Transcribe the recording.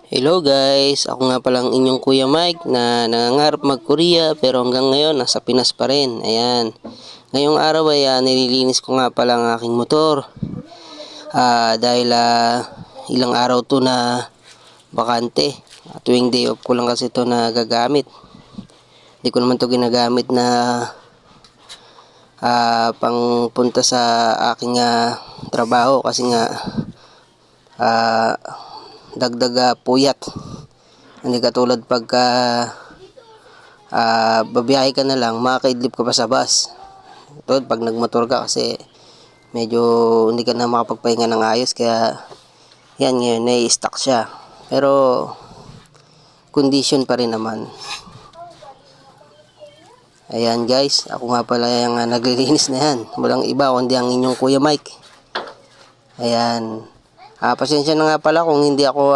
Hello guys, ako nga palang inyong Kuya Mike na nangangarap mag-Korea pero hanggang ngayon nasa Pinas pa rin. Ayan. Ngayong araw ay nililinis ko nga pala ang aking motor. Dahil ilang araw to na bakante. Tuwing day off ko lang kasi to na gagamit. Hindi ko naman to ginagamit na pangpunta sa aking trabaho kasi nga dagdag puyat. Hindi katulad pagka babiyahe ka na lang, makakaidlip ka pa sa bus. Ito, pag nagmotor ka kasi medyo hindi ka na makapagpahinga ng ayos, kaya yan ngayon nai-stuck siya. Pero condition pa rin naman. Ayan guys, ako nga pala yung naglilinis na yan. Walang iba kundi ang inyong Kuya Mike. Ayan. Pasensya na nga pala kung hindi ako